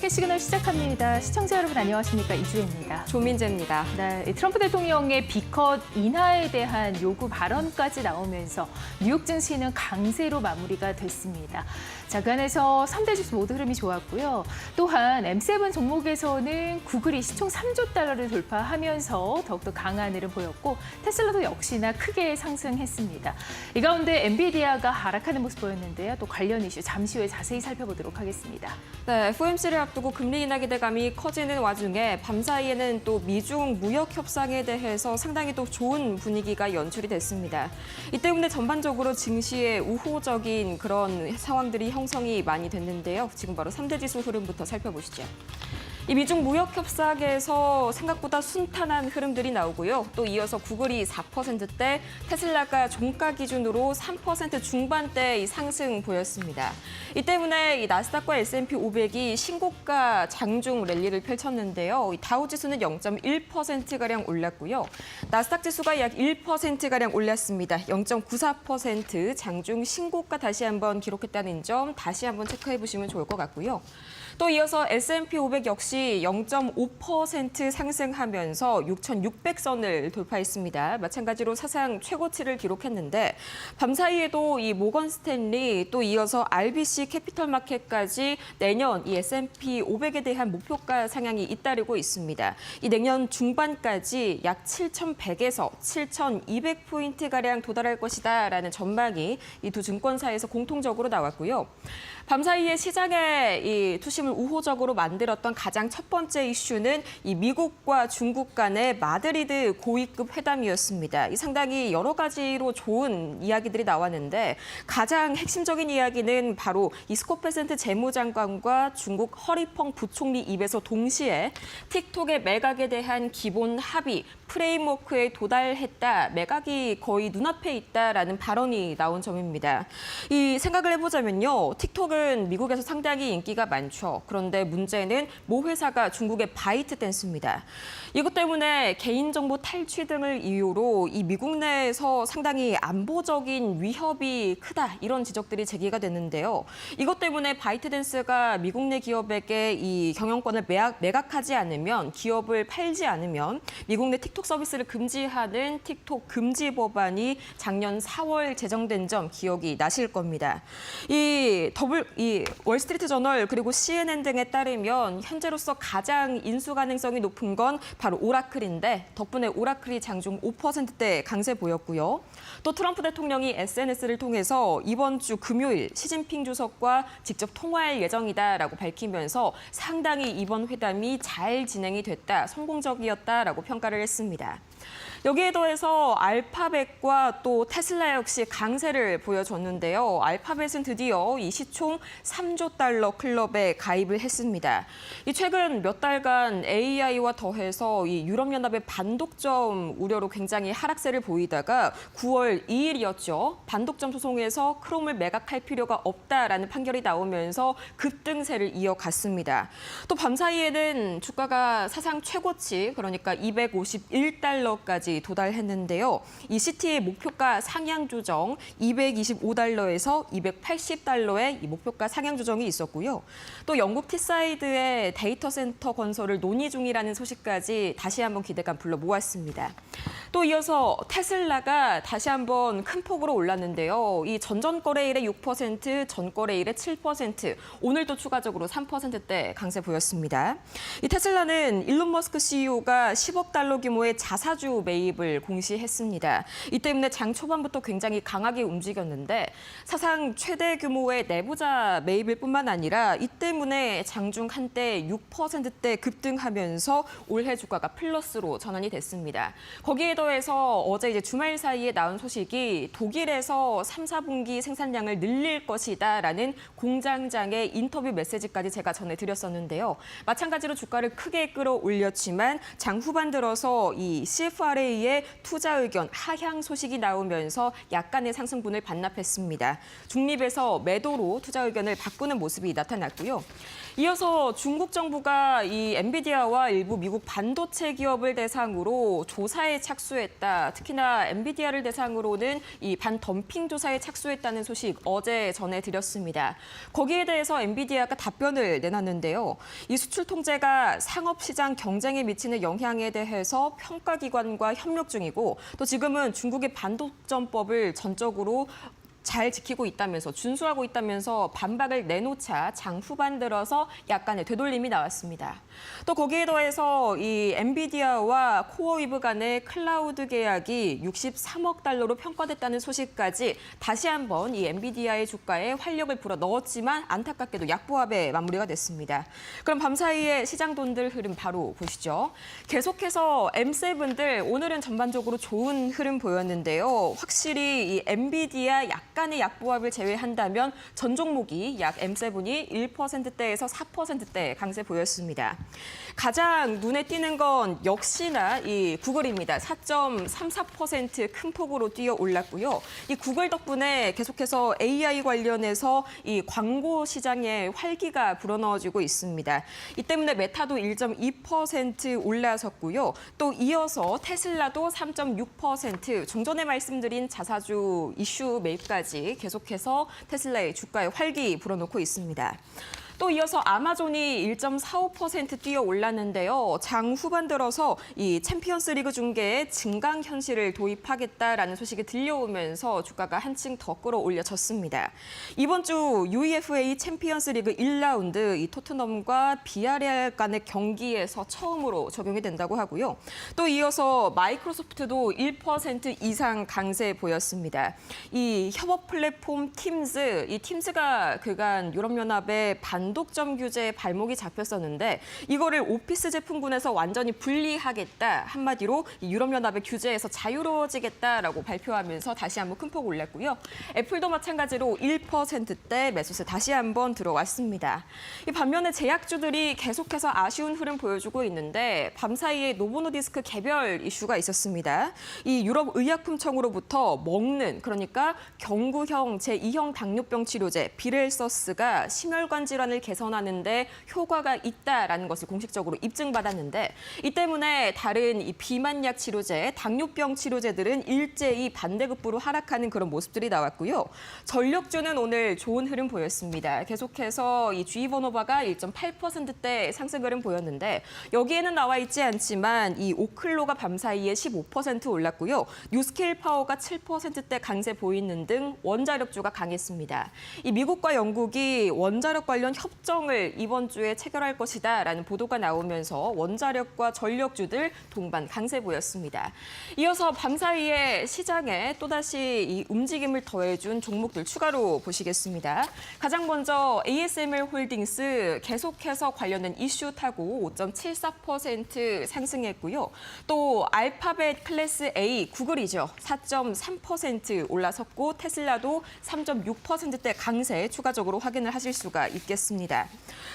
마켓 시그널 시작합니다. 시청자 여러분 안녕하십니까? 이주혜입니다. 조민재입니다. 네, 트럼프 대통령의 B컷 인하에 대한 요구 발언까지 나오면서 뉴욕 증시는 강세로 마무리가 됐습니다. 자, 그 안에서 3대 지수 모두 흐름이 좋았고요. 또한 M7 종목에서는 구글이 시총 3조 달러를 돌파하면서 더욱더 강한 흐름 보였고 테슬라도 역시나 크게 상승했습니다. 이 가운데 엔비디아가 하락하는 모습 보였는데요. 또 관련 이슈 잠시 후에 자세히 살펴보도록 하겠습니다. 네, FOMC를 앞두고 금리 인하 기대감이 커지는 와중에 밤사이에는 또 미중 무역 협상에 대해서 상당히 또 좋은 분위기가 연출이 됐습니다. 이 때문에 전반적으로 증시에 우호적인 그런 상황들이 형성이 많이 됐는데요. 지금 바로 3대 지수 흐름부터 살펴보시죠. 이 미중 무역 협상에서 생각보다 순탄한 흐름들이 나오고요. 또 이어서 구글이 4%대, 테슬라가 종가 기준으로 3% 중반대 상승 보였습니다. 이 때문에 이 나스닥과 S&P 500이 신고가 장중 랠리를 펼쳤는데요. 이 다우지수는 0.1%가량 올랐고요. 나스닥 지수가 약 1%가량 올랐습니다. 0.94% 장중 신고가 다시 한번 기록했다는 점 다시 한번 체크해 보시면 좋을 것 같고요. 또 이어서 S&P 500 역시 0.5% 상승하면서 6,600선을 돌파했습니다. 마찬가지로 사상 최고치를 기록했는데 밤사이에도 이 모건 스탠리 또 이어서 RBC 캐피털 마켓까지 내년 이 S&P 500에 대한 목표가 상향이 잇따르고 있습니다. 이 내년 중반까지 약 7,100에서 7,200포인트가량 도달할 것이다라는 전망이 이 두 증권사에서 공통적으로 나왔고요. 밤사이에 시장의 이 투심을 우호적으로 만들었던 가장 첫 번째 이슈는 이 미국과 중국 간의 마드리드 고위급 회담이었습니다. 이 상당히 여러 가지로 좋은 이야기들이 나왔는데 가장 핵심적인 이야기는 바로 이 스콧 베센트 재무장관과 중국 허리펑 부총리 입에서 동시에 틱톡의 매각에 대한 기본 합의, 프레임워크에 도달했다, 매각이 거의 눈앞에 있다라는 발언이 나온 점입니다. 이 생각을 해보자면요. 틱톡은 미국에서 상당히 인기가 많죠. 그런데 문제는 모 회사가 중국의 바이트댄스입니다. 이것 때문에 개인정보 탈취 등을 이유로 이 미국 내에서 상당히 안보적인 위협이 크다, 이런 지적들이 제기가 됐는데요. 이것 때문에 바이트댄스가 미국 내 기업에게 이 경영권을 매각하지 않으면, 기업을 팔지 않으면 미국 내 틱톡 서비스를 금지하는 틱톡 금지 법안이 작년 4월 제정된 점 기억이 나실 겁니다. 이 월스트리트 저널 그리고 CNN 등에 따르면 현재로서 가장 인수 가능성이 높은 건 바로 오라클인데 덕분에 오라클이 장중 5%대 강세 보였고요. 또 트럼프 대통령이 SNS를 통해서 이번 주 금요일 시진핑 주석과 직접 통화할 예정이다라고 밝히면서 상당히 이번 회담이 잘 진행이 됐다, 성공적이었다라고 평가를 했습니다. 여기에 더해서 알파벳과 또 테슬라 역시 강세를 보여줬는데요. 알파벳은 드디어 이 시총 3조 달러 클럽에 가입을 했습니다. 이 최근 몇 달간 AI와 더해서 이 유럽연합의 반독점 우려로 굉장히 하락세를 보이다가 9월 2일이었죠. 반독점 소송에서 크롬을 매각할 필요가 없다라는 판결이 나오면서 급등세를 이어갔습니다. 또 밤사이에는 주가가 사상 최고치, 그러니까 251달러까지 도달했는데요. 이 시티의 목표가 상향 조정 225달러에서 280달러의 이 목표가 상향 조정이 있었고요. 또 영국 티사이드의 데이터 센터 건설을 논의 중이라는 소식까지 다시 한번 기대감 불러 모았습니다. 또 이어서 테슬라가 다시 한번 큰 폭으로 올랐는데요. 이 전전 거래일에 6%, 전 거래일에 7%, 오늘도 추가적으로 3%대 강세 보였습니다. 이 테슬라는 일론 머스크 CEO가 10억 달러 규모의 자사주 매입을 공시했습니다. 이 때문에 장 초반부터 굉장히 강하게 움직였는데 사상 최대 규모의 내부자 매입일 뿐만 아니라 이 때문에 장중 한때 6%대 급등하면서 올해 주가가 플러스로 전환이 됐습니다. 거기에 더해서 어제 이제 주말 사이에 나온 소식이 독일에서 3, 4분기 생산량을 늘릴 것이다라는 공장장의 인터뷰 메시지까지 제가 전해드렸었는데요. 마찬가지로 주가를 크게 끌어올렸지만 장 후반 들어서 이 CFRA의 투자 의견 하향 소식이 나오면서 약간의 상승분을 반납했습니다. 중립에서 매도로 투자 의견을 바꾸는 모습이 나타났고요. 이어서 중국 정부가 이 엔비디아와 일부 미국 반도체 기업을 대상으로 조사에 착수했다. 특히나 엔비디아를 대상으로는 이 반덤핑 조사에 착수했다는 소식 어제 전해드렸습니다. 거기에 대해서 엔비디아가 답변을 내놨는데요. 이 수출 통제가 상업시장 경쟁에 미치는 영향에 대해서 평가기관과 협력 중이고 또 지금은 중국의 반독점법을 전적으로 잘 지키고 있다면서 준수하고 있다면서 반박을 내놓자 장 후반 들어서 약간의 되돌림이 나왔습니다. 또 거기에 더해서 이 엔비디아와 코어위브 간의 클라우드 계약이 63억 달러로 평가됐다는 소식까지 다시 한번 이 엔비디아의 주가에 활력을 불어 넣었지만 안타깝게도 약보합에 마무리가 됐습니다. 그럼 밤사이에 시장 돈들 흐름 바로 보시죠. 계속해서 M7들 오늘은 전반적으로 좋은 흐름 보였는데요. 확실히 이 엔비디아 약간의 약보합을 제외한다면 전 종목이 약 M7이 1%대에서 4%대 강세 보였습니다. 가장 눈에 띄는 건 역시나 이 구글입니다. 4.34% 큰 폭으로 뛰어 올랐고요. 이 구글 덕분에 계속해서 AI 관련해서 이 광고 시장에 활기가 불어넣어지고 있습니다. 이 때문에 메타도 1.2% 올라섰고요. 또 이어서 테슬라도 3.6%, 좀 전에 말씀드린 자사주 이슈 매입까지 계속해서 테슬라의 주가에 활기 불어넣고 있습니다. 또 이어서 아마존이 1.45% 뛰어 올랐는데요. 장 후반 들어서 이 챔피언스 리그 중계에 증강 현실을 도입하겠다라는 소식이 들려오면서 주가가 한층 더 끌어올려졌습니다. 이번 주 UEFA 챔피언스 리그 1라운드 이 토트넘과 비아레알 간의 경기에서 처음으로 적용이 된다고 하고요. 또 이어서 마이크로소프트도 1% 이상 강세 보였습니다. 이 협업 플랫폼 팀즈, 이 팀즈가 그간 유럽연합의 반독점 규제에 발목이 잡혔었는데 이거를 오피스 제품군에서 완전히 분리하겠다. 한마디로 유럽연합의 규제에서 자유로워지겠다라고 발표하면서 다시 한번 큰 폭 올랐고요. 애플도 마찬가지로 1%대 매수세 다시 한번 들어왔습니다. 이 반면에 제약주들이 계속해서 아쉬운 흐름 보여주고 있는데 밤사이에 노보노디스크 개별 이슈가 있었습니다. 이 유럽 의약품청으로부터 먹는 그러니까 경구형 제2형 당뇨병 치료제 비렐서스가 심혈관 질환을 개선하는 데 효과가 있다라는 것을 공식적으로 입증받았는데 이 때문에 다른 이 비만약 치료제, 당뇨병 치료제들은 일제히 반대급부로 하락하는 그런 모습들이 나왔고요. 전력주는 오늘 좋은 흐름 보였습니다. 계속해서 이 GV노바가 1.8%대 상승 흐름 보였는데 여기에는 나와 있지 않지만 이 오클로가 밤사이에 15% 올랐고요. 뉴스케일 파워가 7%대 강세 보이는 등 원자력주가 강했습니다. 이 미국과 영국이 원자력 관련 협정을 이번 주에 체결할 것이다라는 보도가 나오면서 원자력과 전력주들 동반 강세 보였습니다. 이어서 밤사이에 시장에 또다시 이 움직임을 더해준 종목들 추가로 보시겠습니다. 가장 먼저 ASML 홀딩스 계속해서 관련된 이슈 타고 5.74% 상승했고요. 또 알파벳 클래스 A 구글이죠. 4.3% 올라섰고 테슬라도 3.6%대 강세 추가적으로 확인을 하실 수가 있겠습니다.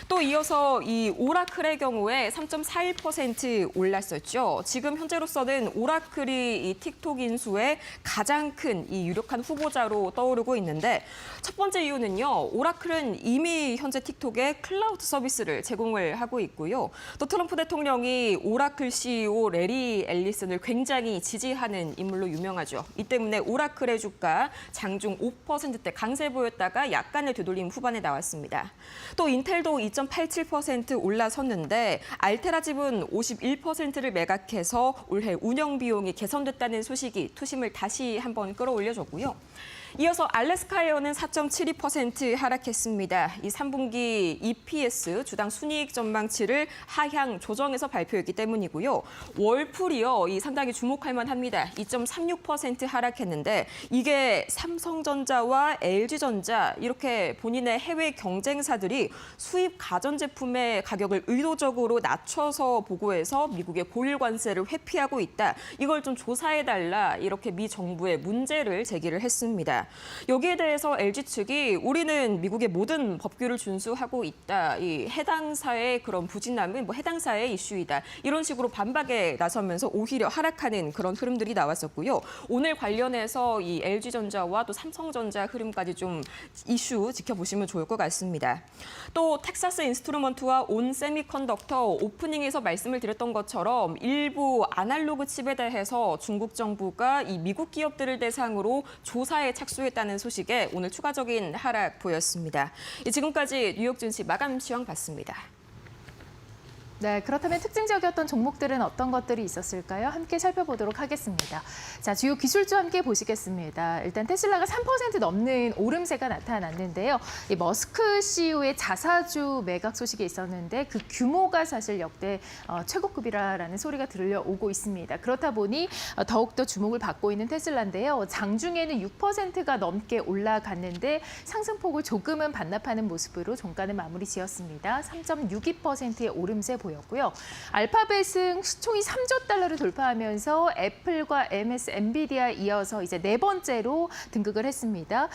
또 이어서 이 오라클의 경우에 3.41% 올랐었죠. 지금 현재로서는 오라클이 이 틱톡 인수의 가장 큰 이 유력한 후보자로 떠오르고 있는데 첫 번째 이유는요. 오라클은 이미 현재 틱톡에 클라우드 서비스를 제공을 하고 있고요. 또 트럼프 대통령이 오라클 CEO 레리 앨리슨을 굉장히 지지하는 인물로 유명하죠. 이 때문에 오라클의 주가 장중 5%대 강세 보였다가 약간의 되돌림 후반에 나왔습니다. 또 인텔도 2.87% 올라섰는데 알테라집은 51%를 매각해서 올해 운영 비용이 개선됐다는 소식이 투심을 다시 한번 끌어올려줬고요. 이어서 알래스카에어는 4.72% 하락했습니다. 이 3분기 EPS 주당 순이익 전망치를 하향 조정해서 발표했기 때문이고요. 월풀이요, 이 상당히 주목할 만합니다. 2.36% 하락했는데 이게 삼성전자와 LG전자 이렇게 본인의 해외 경쟁사들이 수입 가전제품의 가격을 의도적으로 낮춰서 보고해서 미국의 고율 관세를 회피하고 있다. 이걸 좀 조사해달라 이렇게 미 정부에 문제를 제기를 했습니다. 있습니다. 여기에 대해서 LG 측이 우리는 미국의 모든 법규를 준수하고 있다. 이 해당사의 그런 부진함은 해당사의 이슈이다. 이런 식으로 반박에 나서면서 오히려 하락하는 그런 흐름들이 나왔었고요. 오늘 관련해서 이 LG전자와 또 삼성전자 흐름까지 좀 이슈 지켜보시면 좋을 것 같습니다. 또 텍사스 인스트루먼트와 온 세미컨덕터 오프닝에서 말씀을 드렸던 것처럼 일부 아날로그 칩에 대해서 중국 정부가 이 미국 기업들을 대상으로 조사에 착수했다는 소식에 오늘 추가적인 하락 보였습니다. 지금까지 뉴욕 증시 마감 시황 봤습니다. 네, 그렇다면 특징적이었던 종목들은 어떤 것들이 있었을까요? 함께 살펴보도록 하겠습니다. 자, 주요 기술주 함께 보시겠습니다. 일단 테슬라가 3% 넘는 오름세가 나타났는데요. 이 머스크 CEO의 자사주 매각 소식이 있었는데 그 규모가 사실 역대 최고급이라는 소리가 들려오고 있습니다. 그렇다 보니 더욱더 주목을 받고 있는 테슬라인데요. 장중에는 6%가 넘게 올라갔는데 상승폭을 조금은 반납하는 모습으로 종가는 마무리 지었습니다. 3.62%의 오름세 보였고요. 알파벳은 시총이 3조 달러를 돌파하면서 애플과 MS, 엔비디아에 이어서 이제 네 번째로 등극을 했습니다.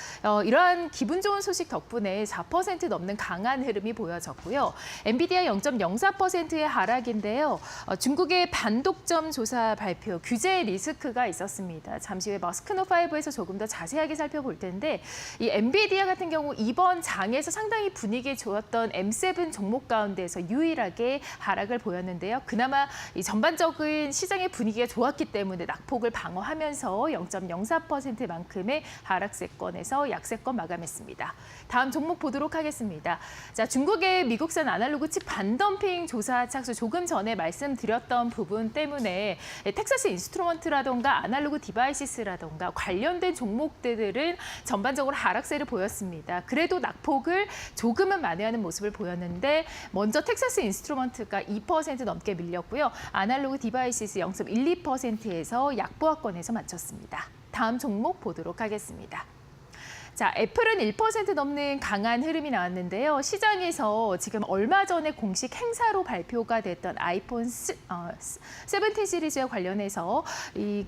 이러한 기분 좋은 소식 덕분에 4% 넘는 강한 흐름이 보여졌고요. 엔비디아 0.04%의 하락인데요. 중국의 반독점 조사 발표, 규제 리스크가 있었습니다. 잠시 후에 머스크노5에서 조금 더 자세하게 살펴볼 텐데 이 엔비디아 같은 경우 이번 장에서 상당히 분위기 좋았던 M7 종목 가운데서 유일하게 하락을 보였는데요. 그나마 이 전반적인 시장의 분위기가 좋았기 때문에 낙폭을 방어하면서 0.04%만큼의 하락세권에서 약세권 마감했습니다. 다음 종목 보도록 하겠습니다. 자, 중국의 미국산 아날로그 칩 반덤핑 조사 착수 조금 전에 말씀드렸던 부분 때문에 텍사스 인스트루먼트라던가 아날로그 디바이시스라던가 관련된 종목들은 전반적으로 하락세를 보였습니다. 그래도 낙폭을 조금은 만회하는 모습을 보였는데 먼저 텍사스 인스트루먼트가 2% 넘게 밀렸고요. 아날로그 디바이시스 0.12%에서 약보합권에서 마쳤습니다. 다음 종목 보도록 하겠습니다. 자, 애플은 1% 넘는 강한 흐름이 나왔는데요. 시장에서 지금 얼마 전에 공식 행사로 발표가 됐던 아이폰 17 시리즈와 관련해서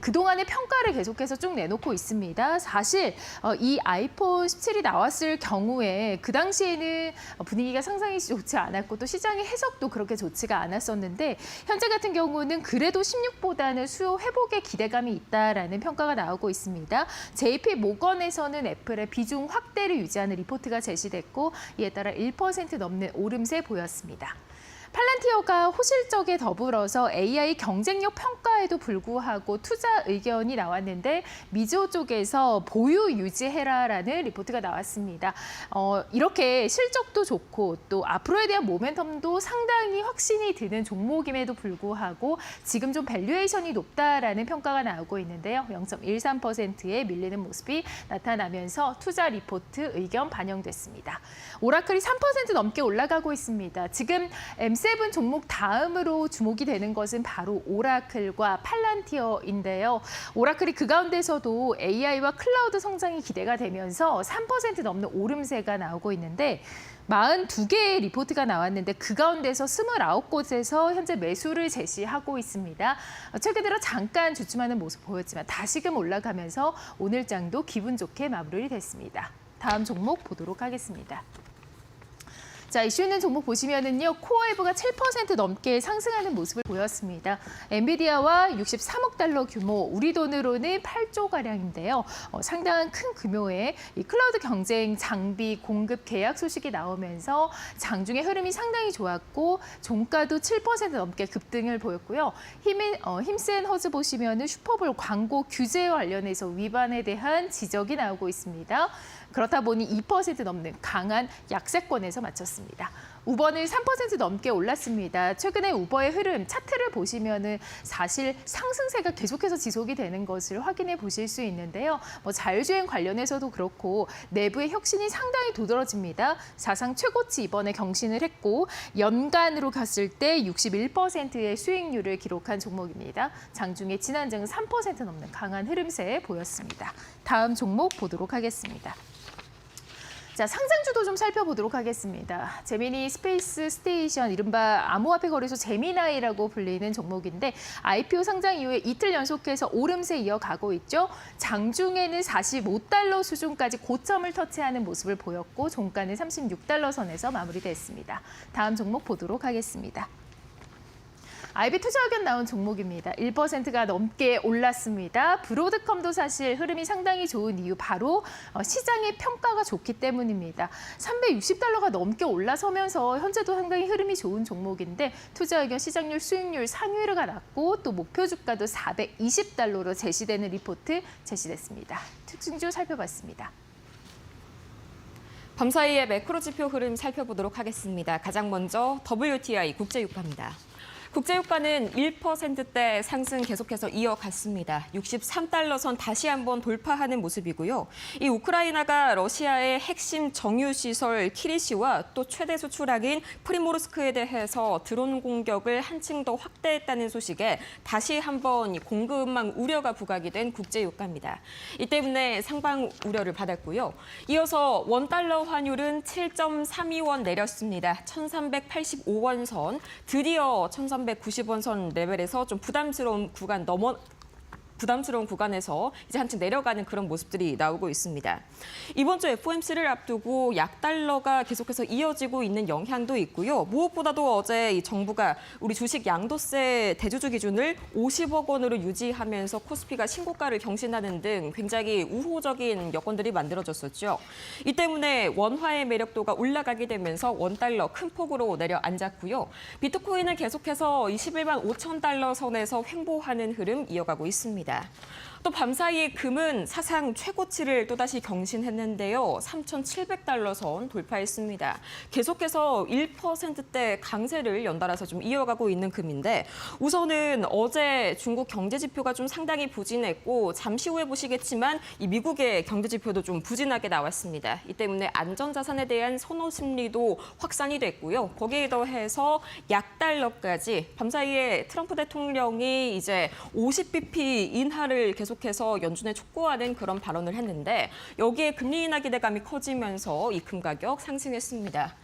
그동안의 평가를 계속해서 쭉 내놓고 있습니다. 사실 이 아이폰 17이 나왔을 경우에 그 당시에는 분위기가 상당히 좋지 않았고 또 시장의 해석도 그렇게 좋지가 않았었는데 현재 같은 경우는 그래도 16보다는 수요 회복에 기대감이 있다라는 평가가 나오고 있습니다. JP 모건에서는 애플의 비중 확대를 유지하는 리포트가 제시됐고 이에 따라 1% 넘는 오름세 보였습니다. 팔란티어가 호실적에 더불어서 AI 경쟁력 평가에도 불구하고 투자 의견이 나왔는데 미주호 쪽에서 보유 유지해라라는 리포트가 나왔습니다. 이렇게 실적도 좋고 또 앞으로에 대한 모멘텀도 상당히 확신이 드는 종목임에도 불구하고 지금 좀 밸류에이션이 높다라는 평가가 나오고 있는데요. 0.13%에 밀리는 모습이 나타나면서 투자 리포트 의견 반영됐습니다. 오라클이 3% 넘게 올라가고 있습니다. 지금 M7 종목 다음으로 주목이 되는 것은 바로 오라클과 팔란티어인데요. 오라클이 그 가운데서도 AI와 클라우드 성장이 기대가 되면서 3% 넘는 오름세가 나오고 있는데 42개의 리포트가 나왔는데 그 가운데서 29곳에서 현재 매수를 제시하고 있습니다. 최근 들어 잠깐 주춤하는 모습 보였지만 다시금 올라가면서 오늘 장도 기분 좋게 마무리됐습니다. 다음 종목 보도록 하겠습니다. 자, 이슈 있는 종목 보시면은요, 코어웨이브가 7% 넘게 상승하는 모습을 보였습니다. 엔비디아와 63억 달러 규모, 우리 돈으로는 8조 가량인데요. 상당한 큰 규모의 이 클라우드 경쟁 장비 공급 계약 소식이 나오면서 장중의 흐름이 상당히 좋았고 종가도 7% 넘게 급등을 보였고요. 힘센 허즈 보시면은 슈퍼볼 광고 규제 관련해서 위반에 대한 지적이 나오고 있습니다. 그렇다 보니 2% 넘는 강한 약세권에서 마쳤습니다. 우버는 3% 넘게 올랐습니다. 최근에 우버의 흐름 차트를 보시면은 사실 상승세가 계속해서 지속이 되는 것을 확인해 보실 수 있는데요. 자율주행 관련해서도 그렇고 내부의 혁신이 상당히 도드라집니다. 사상 최고치 이번에 경신을 했고 연간으로 갔을 때 61%의 수익률을 기록한 종목입니다. 장중에 지난장은 3% 넘는 강한 흐름세 보였습니다. 다음 종목 보도록 하겠습니다. 자, 상장주도 좀 살펴보도록 하겠습니다. 제미니 스페이스 스테이션, 이른바 암호화폐 거래소 제미나이라고 불리는 종목인데 IPO 상장 이후에 이틀 연속해서 오름세 이어가고 있죠. 장중에는 45달러 수준까지 고점을 터치하는 모습을 보였고 종가는 36달러 선에서 마무리됐습니다. 다음 종목 보도록 하겠습니다. IB 투자 의견 나온 종목입니다. 1%가 넘게 올랐습니다. 브로드컴도 사실 흐름이 상당히 좋은 이유 바로 시장의 평가가 좋기 때문입니다. 360달러가 넘게 올라서면서 현재도 상당히 흐름이 좋은 종목인데 투자 의견 시장률 수익률 상위가 났고 또 목표 주가도 420달러로 제시되는 리포트 제시됐습니다. 특징주 살펴봤습니다. 밤사이의 매크로 지표 흐름 살펴보도록 하겠습니다. 가장 먼저 WTI 국제유가입니다. 국제유가는 1%대 상승 계속해서 이어갔습니다. 63달러 선 다시 한번 돌파하는 모습이고요. 이 우크라이나가 러시아의 핵심 정유시설 키리시와 또 최대 수출항인 프리모르스크에 대해서 드론 공격을 한층 더 확대했다는 소식에 다시 한번 공급망 우려가 부각이 된 국제유가입니다. 이 때문에 상방 우려를 받았고요. 이어서 원달러 환율은 7.32원 내렸습니다. 1385원 선, 드디어 1390원 선 레벨에서 좀 부담스러운 구간에서 이제 한층 내려가는 그런 모습들이 나오고 있습니다. 이번 주 FOMC를 앞두고 약달러가 계속해서 이어지고 있는 영향도 있고요. 무엇보다도 어제 이 정부가 우리 주식 양도세 대주주 기준을 50억 원으로 유지하면서 코스피가 신고가를 경신하는 등 굉장히 우호적인 여건들이 만들어졌었죠. 이 때문에 원화의 매력도가 올라가게 되면서 원달러 큰 폭으로 내려앉았고요. 비트코인은 계속해서 21만 5천 달러 선에서 횡보하는 흐름 이어가고 있습니다. 또 밤사이에 금은 사상 최고치를 또다시 경신했는데요. 3,700달러 선 돌파했습니다. 계속해서 1%대 강세를 연달아서 좀 이어가고 있는 금인데 우선은 어제 중국 경제 지표가 좀 상당히 부진했고 잠시 후에 보시겠지만 이 미국의 경제 지표도 좀 부진하게 나왔습니다. 이 때문에 안전자산에 대한 선호 심리도 확산이 됐고요. 거기에 더해서 약달러까지 밤사이에 트럼프 대통령이 이제 50bp 인하를 계속해서 연준에 촉구하는 그런 발언을 했는데 여기에 금리 인하 기대감이 커지면서 이 금 가격 상승했습니다.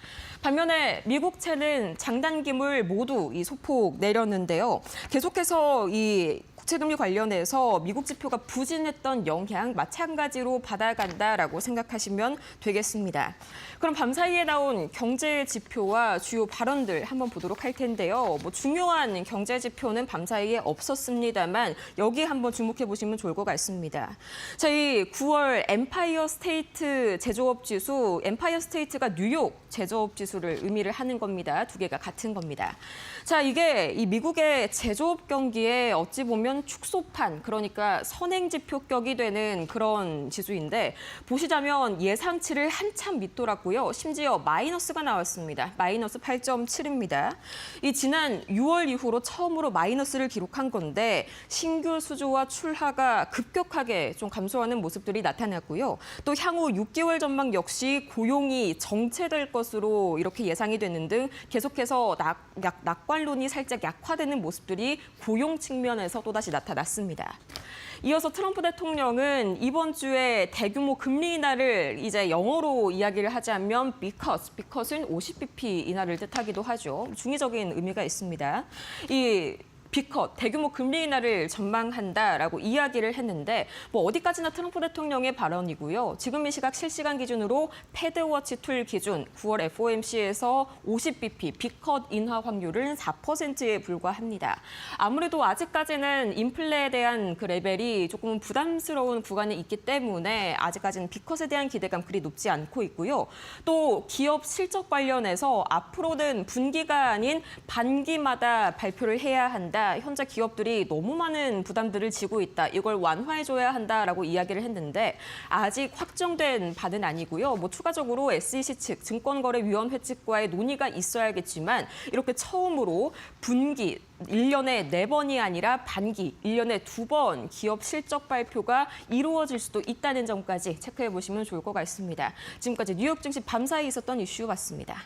반면에 미국채는 장단기물 모두 이 소폭 내렸는데요. 계속해서 이 국채금리 관련해서 미국 지표가 부진했던 영향 마찬가지로 받아간다라고 생각하시면 되겠습니다. 그럼 밤사이에 나온 경제 지표와 주요 발언들 한번 보도록 할 텐데요. 중요한 경제 지표는 밤사이에 없었습니다만 여기 한번 주목해 보시면 좋을 것 같습니다. 저희 9월 엠파이어 스테이트 제조업 지수, 엠파이어 스테이트가 뉴욕 제조업 지수를 의미를 하는 겁니다. 두 개가 같은 겁니다. 자, 이게 이 미국의 제조업 경기에 어찌 보면 축소판, 그러니까 선행지표격이 되는 그런 지수인데 보시자면 예상치를 한참 밑돌았고요. 심지어 마이너스가 나왔습니다. 마이너스 8.7입니다. 이 지난 6월 이후로 처음으로 마이너스를 기록한 건데 신규 수주와 출하가 급격하게 좀 감소하는 모습들이 나타났고요. 또 향후 6개월 전망 역시 고용이 정체될 것으로 이렇게 예상이 되는 등 계속해서 낙관론이 살짝 약화되는 모습들이 고용 측면에서 또다시 나타났습니다. 이어서 트럼프 대통령은 이번 주에 대규모 금리 인하를 이제 영어로 이야기를 하자면 because는 50bp 인하를 뜻하기도 하죠. 중의적인 의미가 있습니다. 이 비컷, 대규모 금리 인하를 전망한다라고 이야기를 했는데 어디까지나 트럼프 대통령의 발언이고요. 지금 이 시각 실시간 기준으로 패드워치 툴 기준 9월 FOMC에서 50bp 비컷 인하 확률은 4%에 불과합니다. 아무래도 아직까지는 인플레에 대한 그 레벨이 조금 부담스러운 구간에 있기 때문에 아직까지는 비컷에 대한 기대감 그리 높지 않고 있고요. 또 기업 실적 관련해서 앞으로는 분기가 아닌 반기마다 발표를 해야 한다. 현재 기업들이 너무 많은 부담들을 지고 있다. 이걸 완화해줘야 한다라고 이야기를 했는데 아직 확정된 바는 아니고요. 추가적으로 SEC 측 증권거래위원회 측과의 논의가 있어야겠지만 이렇게 처음으로 분기 1년에 4번이 아니라 반기 1년에 2번 기업 실적 발표가 이루어질 수도 있다는 점까지 체크해 보시면 좋을 것 같습니다. 지금까지 뉴욕 증시 밤사이 있었던 이슈 봤습니다.